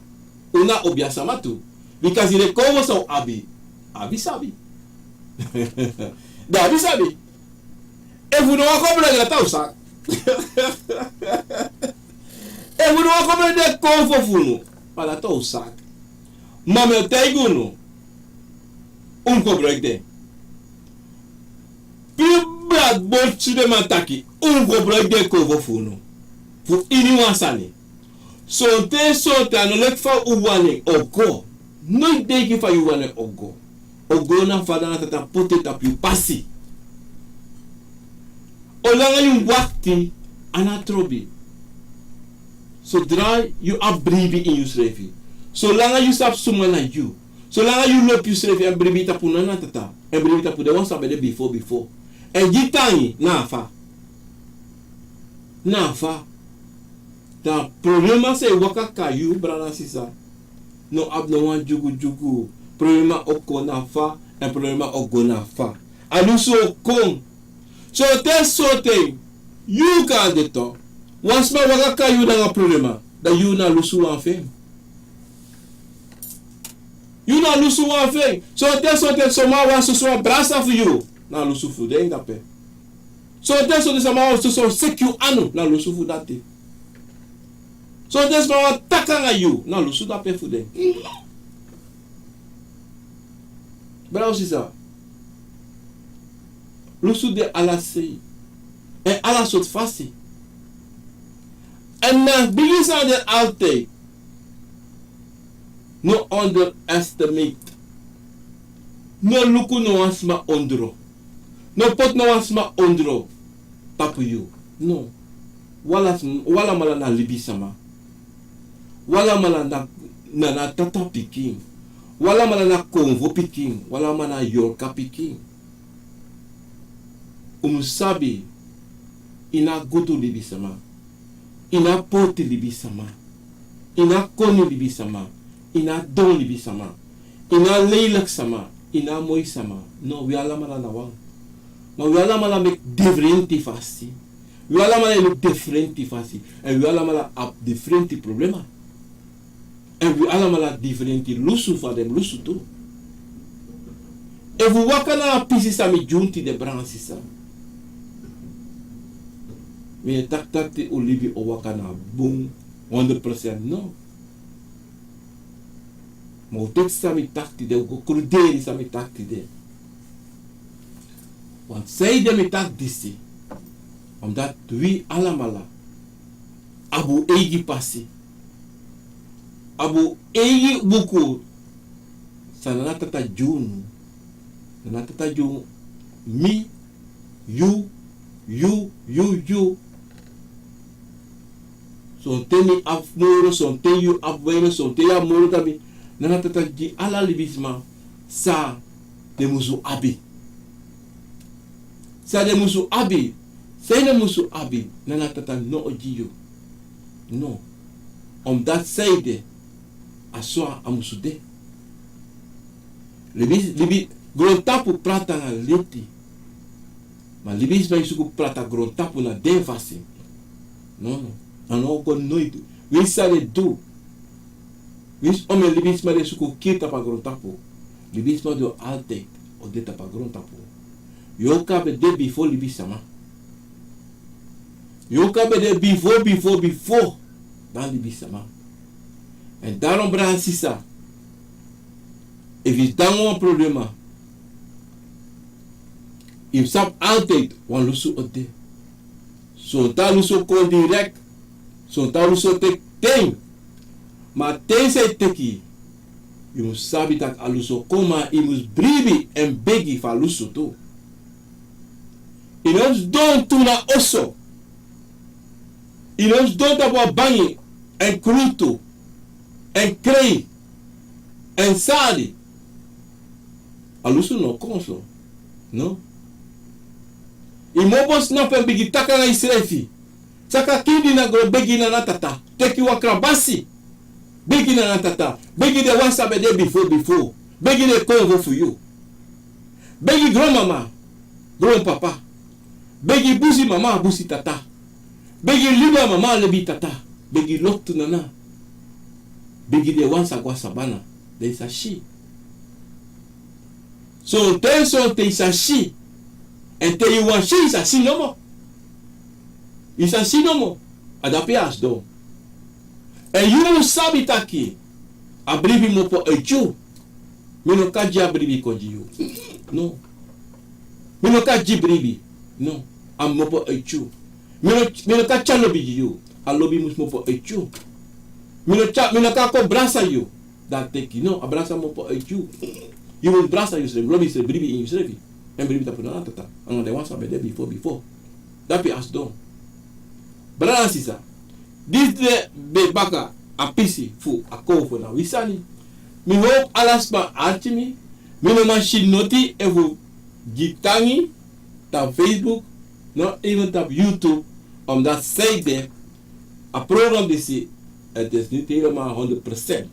Una obia sama tu. Because ile kowo so abi. Abi sabi. Da abi sabi. E vous non comprendre la tausa. E vous non comprendre de confo funo. Para tausa. Mame teiguno. Comprende. Pibra bolchu de mantaki. Comprende confo funo. Pour iniwansani. Sote no lek fa uwane ogo. No ideki fa uwane ogo. Ogo na fada na tata pote tapi pasi. Olanga yung wakti anatrobi. Zodra you abribi in you srefi. Zolang you sap sumana you. Zolang you lop you srefi en bribi tapu na tata. En bribi tapu de wan sabede before. En jitangi nafa. Da problema se waka kayu brana sisa. No abno wan jugu. Problema oko nafa en problema ogo nafa. Aluso kong. Sote, you kan de to. Once ma waka kayu na nga problema. Da you na lusu wan feng. You na lusu wan feng. Sote, soma wan so brasa for you. Na lusu fu de ngape. Sote, soma wan so seku anu. Na lusu fu dati. Sote, soma wan takanga you. Na lusu da pe fu de. Bravo sisa. Losu de alla sei. En alla soort fasi. En na begisa de altijd. No underestimate. No luku no asma ondro. No pot no asma ondro. Tapu you. No. Wala mala na libi sama. Wala mala na tata piking. Wala mala na konvo piking. Wala mala yorka piking. Umusabi ina gutu libi sama, ina poti libi sama, ina koni libi sama, ina don libi sama, ina lelijk sama, ina mooi sama. No, we allemaal na wang. Maar we allemaal met diffrenti fasi. We allemaal met diffrenti fasi. En we allemaal op differenti problema. En we allemaal differenti losu van dem losu toe. En we wakana pisi sami junti de bransisa. Me tak te olivi o wakana boom 100% no. Maar dit sami takti de go kruderi sami takti de. Want zij de me tak disi. Omdat we allemaal abu egi pasi. Abu egi buku. Sana tata jun. Sana tata jun. Me, you. Son teni afmoro, son ten you afweno, son ten ya moro tabi. Nana tata ji ala libisma. Sa de musu abi. Sa de musu abi. Sa de musu abi. Nana tata no ojiyo. No. Omdat zij de aswa amusu de. Libi grontapu prata na leti. Maar libis bij suku prata grontapu na devasi. No. Ano ko nooit. Wie sale do? Wie ome libis maar de suku kita pa grontapu. Libis maar do altijd o deta pa grontapu. Yo kabe de before libis sama. Yo kabe de before. Dan libis sama. En daarom bra sisa. If is dan een problema. im sap altijd wan Losu ote. Zo'n ta Losu kon direct. Zo'n ta Losu tek ting. Maar tenzij teki. Je moet sabi dat a Losu koma. Je moet bribi en begi van Losu toe. In ons don tuna oso. In ons don tabo bangi. En kruto. En krei. En sadi. A Losu no konso. No. Imobo snap en bigi taka na isrefi. Saka kindi na go begi na natata. Teki wakrabasi. Begi na natata. Begi de wansa bede before. Begi de konvo for you. Begi grandmama. Grandpapa. Begi busi mama busi tata. Begi liba mama lebi tata. Begi loktu nana. Begi de wansa gwa sabana. De isa shi. So te isa shi. En te you want she is a no more. Is a no more. Adapi as do. En you sabi taki. Abribi mo po echu. Mino kaji abribi koji you. No. Mino kaji bribi. No. Am mo po echu. Mino ka chalobi you. Alobi mus mo po echu. Mino ka ko brasa you. Dat teki. No. Abrasa mo po echu. You will brasa you. Lobi se bribi in you srevi. En bribi tapu na tata. Ang de wan sabe de before. Dapi as do. Bransisa. This de be baka apisi fu Akomfoe na wisani. Mi hope alasma archimi. Mi no machine noti evu gitangi tap Facebook, not even tap YouTube, omdat zij de a program die het is niet helemaal 100%.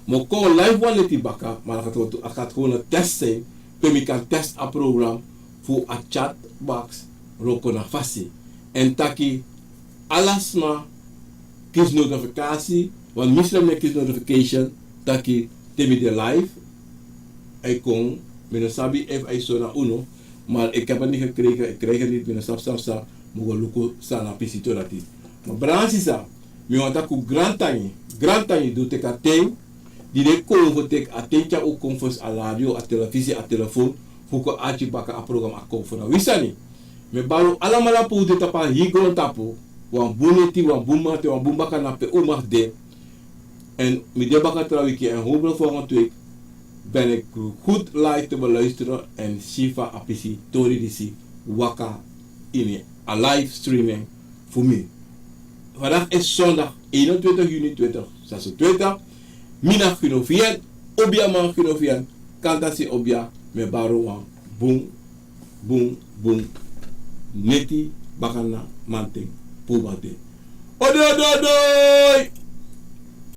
Maar kon live one die baka, maar het gaat gewoon een test zijn. Je kan test a program voor a chatbox roko na fasi. En taki alasma kies notificatie, want misschien met kies notification taki temi de live. Ik kon met sabi if I so na uno, maar ik heb het niet gekregen. Ik krijg het niet met een stap. Mogo luko sana pisito dati. Maar bransisa, mi wanta ku grantangi do teka ting. Die de konvo tek atentja o konfos a radio, a televisie, a telefoon, fuko achi baka a program Akomfoe na wisani. Me balo alamala pu de tapa higron tapu, wan buneti, wan bumate, wan bumbaka na pe umag de. En mi de baka trawiki en hobel volgende week ben ik goed live te beluisteren en Shiva apisi tori disi waka in a live streaming voor mij. Vandaag is zondag 21 juni 2026. Mina Ginovian, Obia man Ginovian, Kantasi Obia, me baro wan, boom, neti, bakana, manting, pubate. Odo!